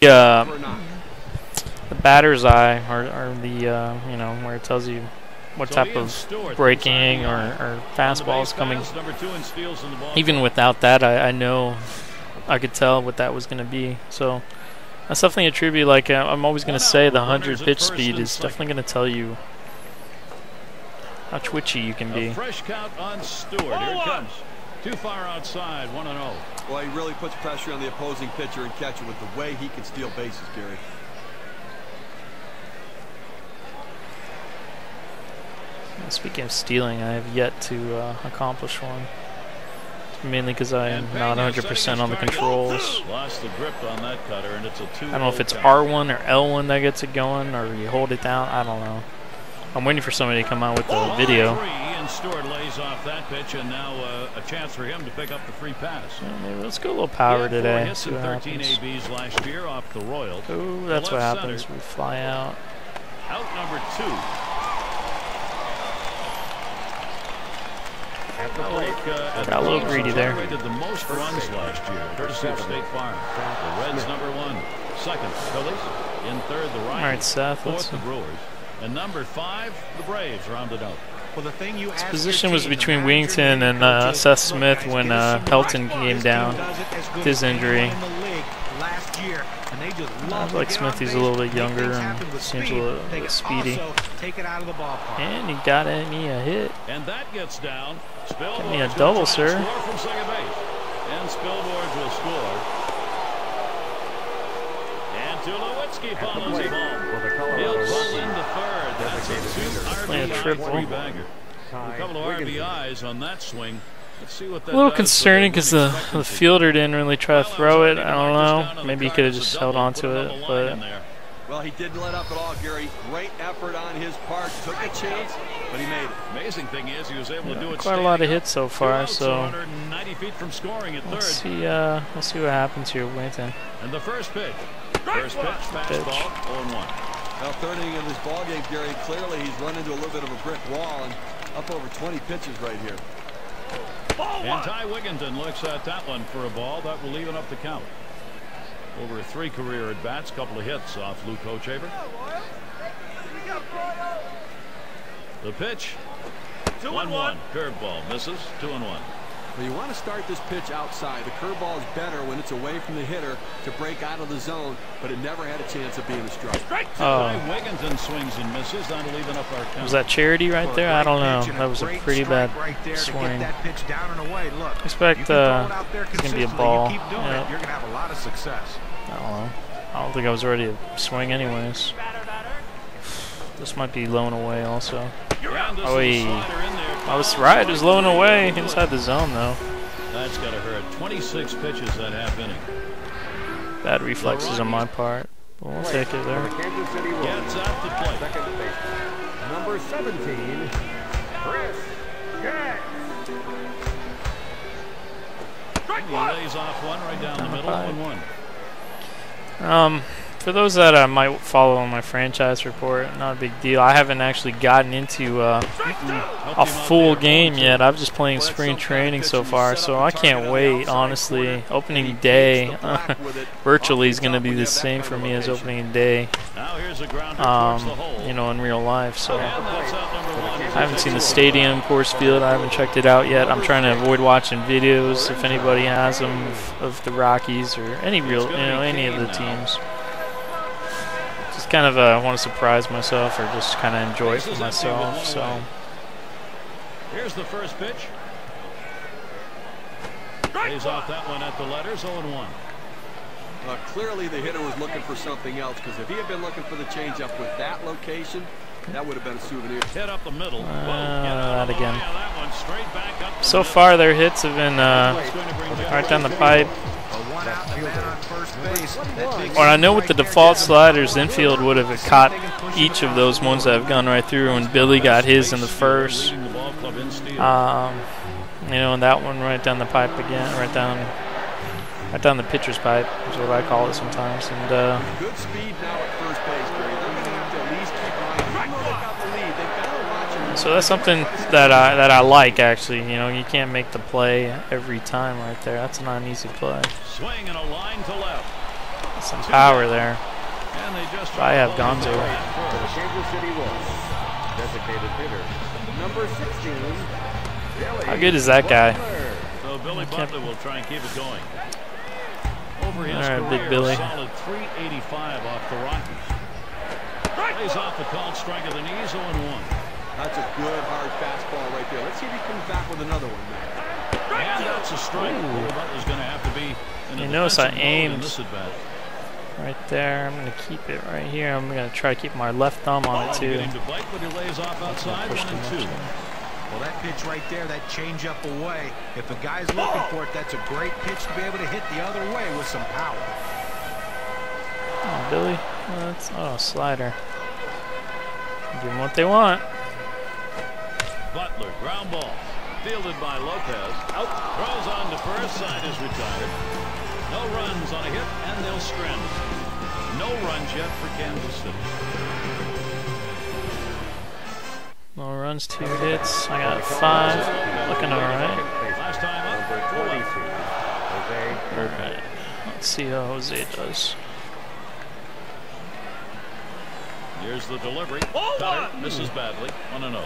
the batter's eye, or the you know, where it tells you what type of breaking or fastball is coming. Even without that, I know I could tell what that was going to be. So that's definitely a tribute. Like I'm always going to say, the 100 pitch speed is definitely going to tell you how twitchy you can be. Fresh count on Stewart. Here it comes. Too far outside, 1-0. Well, he really puts pressure on the opposing pitcher and catcher with the way he can steal bases, Gary. Speaking of stealing, I have yet to accomplish one. Mainly because I am not 100% on the controls. Lost the grip on that cutter, and it's a 2-0. I don't know if it's R1 or L1 that gets it going, or you hold it down. I don't know. I'm waiting for somebody to come out with the video. And Stewart lays off that pitch, and now a chance for him to pick up the free pass. Yeah, maybe let's go a little power today. See what 13 happens. ABs last year off the Royals. Oh, that's what happens. We fly out. Out number 2. Got a little greedy there. Did the most runs last year, courtesy of State Farm. The Reds number 1, second Phillies, in third the Rockies, all right, Seth, fourth the Brewers, and number 5 the Braves rounded out. Well, the thing you his position was between Wington and Seth Smith when Helton came down with his injury. I like Smith. He's a little bit younger and seems a little bit speedy. And he got me a hit. And that gets down. Got me a double, sir. From second base. And Spilborg will score. And Tulowitzki follows him home. He'll pull into third. That's a 2 RBI bagger. A couple of RBIs on that swing. Let's see what that a little concerning because the fielder didn't really try to throw it. I don't know. Maybe he could have just held on to it. But well, he didn't let up at all, Gary. Great effort on his part. Took a chance, but he made it. Amazing thing is he was able to do it. Quite a lot of hits so far. So 190 feet from scoring at third. Let's see what happens here, Wington. And the first pitch. First pitch, fastball, 0-1. Now, third inning of this ball game, Gary. Clearly, he's run into a little bit of a brick wall and up over 20 pitches right here. And Ty Wigginton looks at that one for a ball that will even up the count. Over 3 career at bats, couple of hits off Luke Hochaver. The pitch, 1-1. Curveball misses, 2-1. Well, you want to start this pitch outside. The curveball is better when it's away from the hitter to break out of the zone, but it never had a chance of being a strike. Ty Wigginton swings and misses. That'll even up our count. Was that charity right there? I don't know. That was a pretty bad swing. I expect it's going to be a ball. You're going to have a lot of success. I don't know. I don't think I was ready to swing anyways. This might be low and away also. Oh, I was right. It was low and away inside the zone, though. That's got to hurt. 26 pitches that half inning. Bad reflexes on my part. But we'll take it there. Gets out the plate. Number 17, Chris Gass. He lays off one right down the middle. 1-1. For those that might follow on my franchise report, not a big deal. I haven't actually gotten into a full game yet. I'm just playing spring training so far, so I can't wait, honestly. Opening day virtually is going to be the same for me as opening day, you know, in real life. So I haven't seen the stadium, Coors Field. I haven't checked it out yet. I'm trying to avoid watching videos if anybody has them of the Rockies or any of the teams. Just kind of want to surprise myself or just kind of enjoy it for myself. So here's the first pitch. Lays off that one at the letters. 0-1. Clearly the hitter was looking for something else, because if he had been looking for the changeup with that location, that would have been a souvenir. Hit up the middle. That again. So far their hits have been right down the pipe. Well, I know with the default sliders, infield would have caught each of those ones that have gone right through, and Billy got his in the first. You know, and that one right down the pipe again, right down the pitcher's pipe is what I call it sometimes. And good speed now at first base, Gary. They're going to have to at least keep riding. Out the lead. They've got to watch him. So that's something that I like, actually. You know, you can't make the play every time right there. That's not an easy play. Swing and a line to left. some power there. And they just I have Gonzo. For the Kansas City Royals, designated hitter, number 16, Billy How good is that guy? Butler. So Billy Butler will try and keep it going. Over his All right, career, Big Billy. a solid 385 off the Rockies. Plays off the called strike of the knees, 0-1. That's a good hard fastball right there. Let's see if he comes back with another one now. And that's a strike. Billy Butler's going to have to be in You a notice I defensive mode in aimed this at-bat. right there. I'm going to keep it right here. I'm going to try to keep my left thumb on it Get too. him to bite, but he lays off outside, Push 1-2. too much. Well, that pitch right there, that change up away, if a guy's looking for it, that's a great pitch to be able to hit the other way with some power. Oh, Billy. Oh, slider. Give them what they want. Butler, ground ball. Fielded by Lopez. Out. Throws on to first. Side is retired. No runs on a hit, and they'll strand it. No runs yet for Kansas City. No runs, 2 hits. I got 5. Looking alright. Last time up. Number 22, Jose. Alright. Let's see how Jose does. Here's the delivery. Cutter misses badly. 1-0.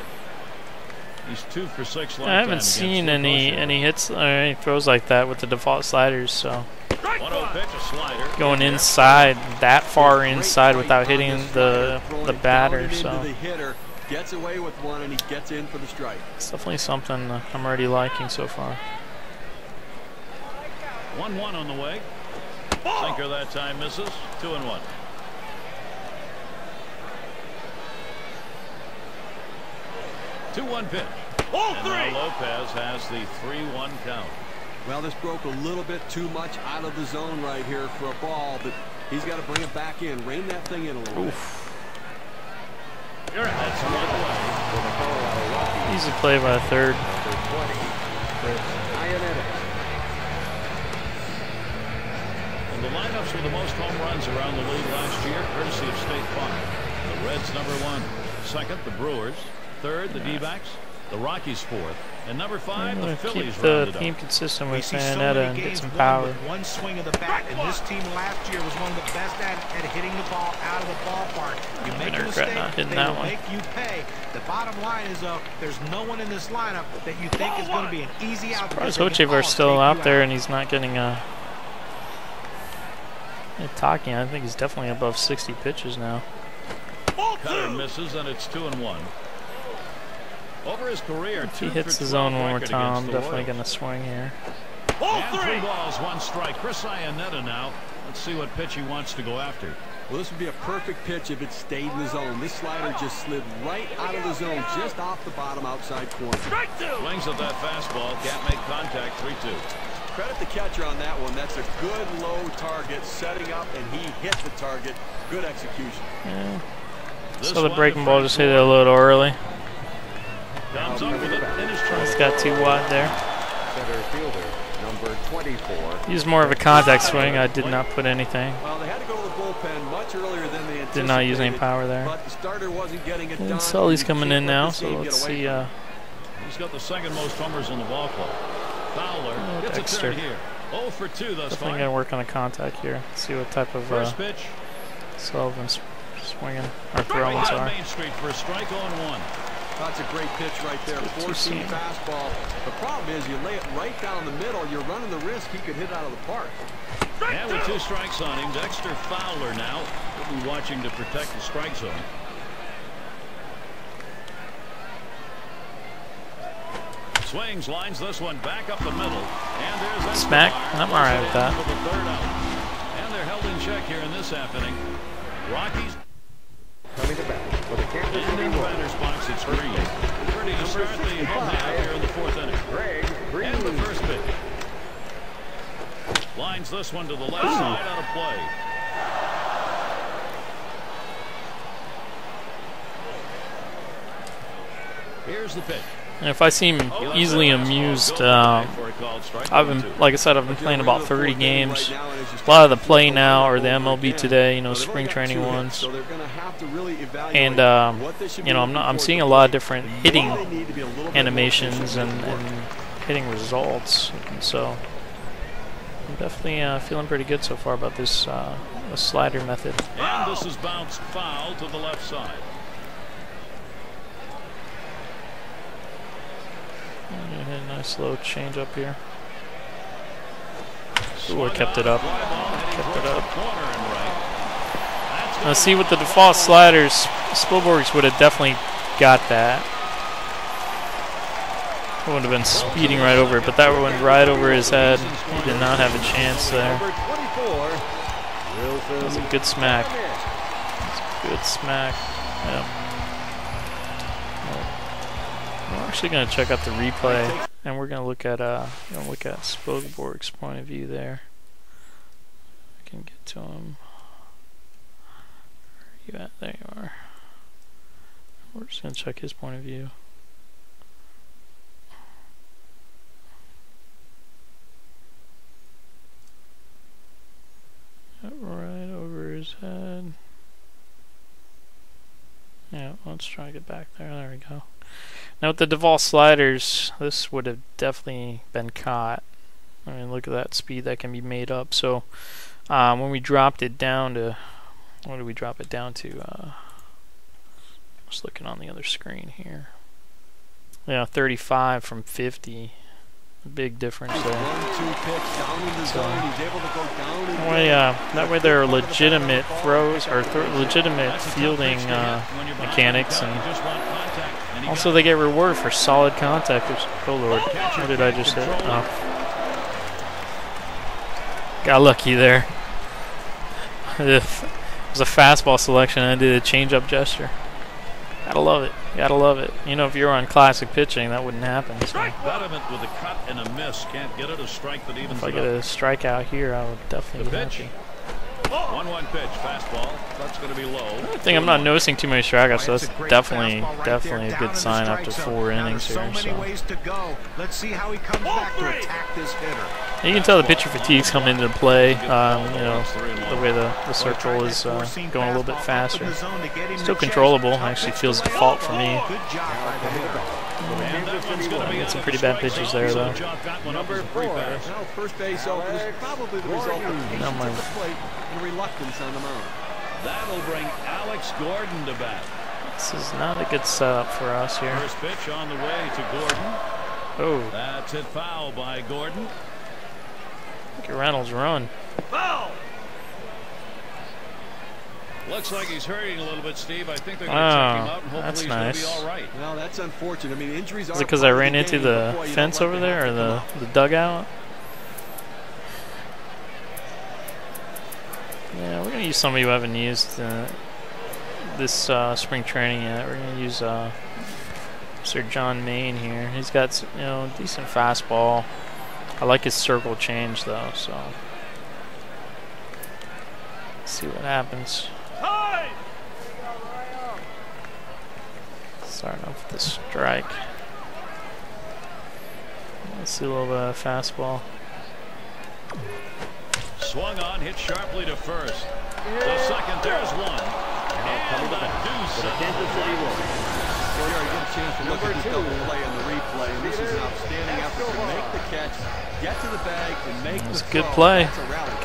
He's 2 for 6. I haven't seen any hits or any throws like that with the default sliders, so 1-0 pitch, a slider. going inside, that far inside without hitting the batter, so The hitter gets away with one and he gets in for the strike. it's definitely something I'm already liking so far. 1-1 on the way. Sinker that time misses. 2-1. Two-one pitch. And now Lopez has the 3-1 count. Well, this broke a little bit too much out of the zone right here for a ball, but he's got to bring it back in, rein that thing in a little bit. That's one away. Easy play by the third. Number 20, Chris Iannetta. And the lineups with the most home runs around the league last year, courtesy of State Farm. The Reds number 1. Second, the Brewers. Third, the D-backs. The Rockies 4th. And number 5, I'm the going to Phillies keep the rounded team up. consistent We with see so Iannetta many and get games some won power. with one swing of the bat, and this team last year was one of the best at hitting the ball out of the ballpark. You make a gonna regret mistake, not hitting they that will one. make you pay. The bottom line is, though, there's no one in this lineup that you think is going to be an easy out. Surprised Hochevar's still out there and he's not getting talking. I think he's definitely above 60 pitches now. Cutter misses, and it's 2-1. Over his career, If he hits the zone one more time, I'm definitely going to swing here. And 3 balls, 1 strike. Chris Iannetta now. Let's see what pitch he wants to go after. Well, this would be a perfect pitch if it stayed in the zone. This slider just slid right out of the zone, just off the bottom outside corner. Swings at that fastball. Can't make contact. 3-2. Credit the catcher on that one. That's a good low target, setting up, and he hit the target. Good execution. Yeah. This So the one, breaking ball first just hit it a little early. Comes up with it in his It's turn. got too wide there. Center fielder, number 24. Used more of a contact swing. I did not put anything. Well, they had to go to the bullpen much earlier than they anticipated. Did not use any power there. But the starter wasn't getting it And done. Sully's You coming can't in let now, this so game let's get away see. from him. He's got the second most homers in the ball club. Fowler gets a Dexter. turn here. 0 for 2 thus Definitely far. gonna work on the contact here. See what type of First pitch. Sullivan's swinging or Right throwing. down Sorry. Main Street for a strike. 0-1. That's a great pitch right there. Four-seam fastball. The problem is you lay it right down the middle, you're running the risk he could hit out of the park. And with 2 strikes on him, Dexter Fowler now will be watching to protect the strike zone. Swings, lines this one back up the middle. And there's Smack. Escobar. I'm alright with that. For the third out. And they're held in check here in this half inning. Rockies. Coming to bat for the Kansas And City in the Royals, batter's box, it's Green. Ready to start the home half here in the 4th inning. Greg Green. And the first pitch. Lines this one to the left side out of play. Here's the pitch. And if I seem easily amused, like I said, I've been playing about 30 games. A lot of the play now or the MLB today, you know, spring training ones. And you know, I'm seeing a lot of different hitting animations and hitting results. And so I'm definitely feeling pretty good so far about this a slider method. And this is bounced foul to the left side. Hit a nice low change up here. Ooh, I kept it up. Kept it up. Now see, with the default sliders, Spielberg's would have definitely got that. He would have been speeding right over it, but that went right over his head. He did not have a chance there. That was a good smack. That's a good smack. Yeah. We're actually going to check out the replay, and we're going to look at Spielberg's point of view there. I can get to him. Where are you at? There you are. We're just going to check his point of view. Right over his head. Yeah, let's try to get back there. There we go. Now with the default sliders, this would have definitely been caught. I mean, look at that speed that can be made up. So when we dropped it down to, what did we drop it down to? Just looking on the other screen here. Yeah, 35 from 50. Big difference there. So, that way there are legitimate throws or legitimate fielding mechanics, and also they get rewarded for solid contact. Oh Lord, what did I just hit? Oh. Got lucky there. It was a fastball selection, I did a change-up gesture. Gotta love it. Gotta love it. You know, if you were on classic pitching, that wouldn't happen. So. Betterment with a cut and a miss. Can't get it a strike that evens. If I get a strikeout here, I would definitely be happy. 1-1 pitch, fastball. That's going to be low. I think I'm not noticing too many strikeouts, so that's definitely a good sign after 4 innings here. So. Let's see how he comes back to attack this hitter. You can tell the pitcher fatigue's coming into play. You know, the way the circle is going a little bit faster. Still controllable. Actually feels default for me. Get some pretty bad pitches there, though. Number 4. First base open is probably the result of the plate and reluctance on the mound. That'll bring Alex Gordon to bat. This is not a good setup for us here. First pitch on the way to Gordon. Oh. That's hit foul by Gordon. Look at Reynolds run. Foul! Looks like he's hurting a little bit, Steve. I think they're going to check him out, and hopefully he's going to be all right. Well, that's unfortunate. I mean, injuries are. Is it because I ran into the fence over there, or the dugout? Yeah, we're going to use somebody who haven't used this spring training yet. We're going to use Sir John Maine here. He's got, you know, decent fastball. I like his circle change though, so let's see what happens. Starting off with the strike. Let's see a little bit of fastball. Swung on, hit sharply to first. The second, there's one. And the deuce of the Kansas City Royals. Well, you get a chance to look at this double play on the replay, and this is an outstanding effort to make the catch, get to the bag, and make the throw. Good play.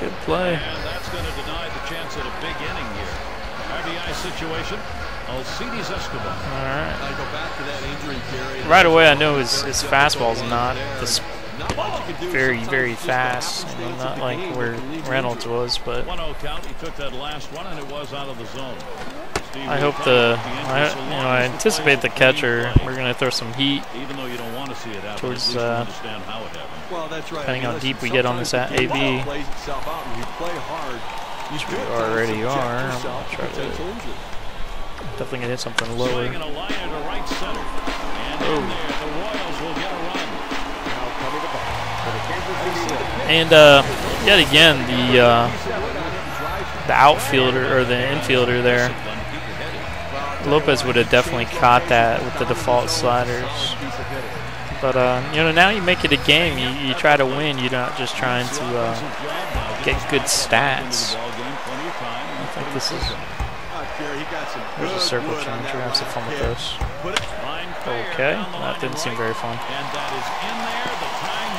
Good play. And that's going to deny the chance at a big inning here. RBI situation. Alcides Escobar. All right. I go back to that injury period. Right away, I know his fastball is not very fast. You know, not like where Reynolds was, but 1-0 count. He took that last one, and it was out of the zone. I hope I anticipate the catcher. We're gonna throw some heat. Even though you don't want to see it happen, towards understand how it happened. Well, that's right. Depending how deep we get on this AB. Which we already are. I'm gonna try to definitely gonna hit something lower. And yet again, the outfielder or the infielder there, Lopez would have definitely caught that with the default sliders. But you know, now you make it a game. You try to win. You're not just trying to get good stats. I think this is. There's a circle change. We're gonna have some fun with this. Okay, that didn't seem very fun. And that is in there. The time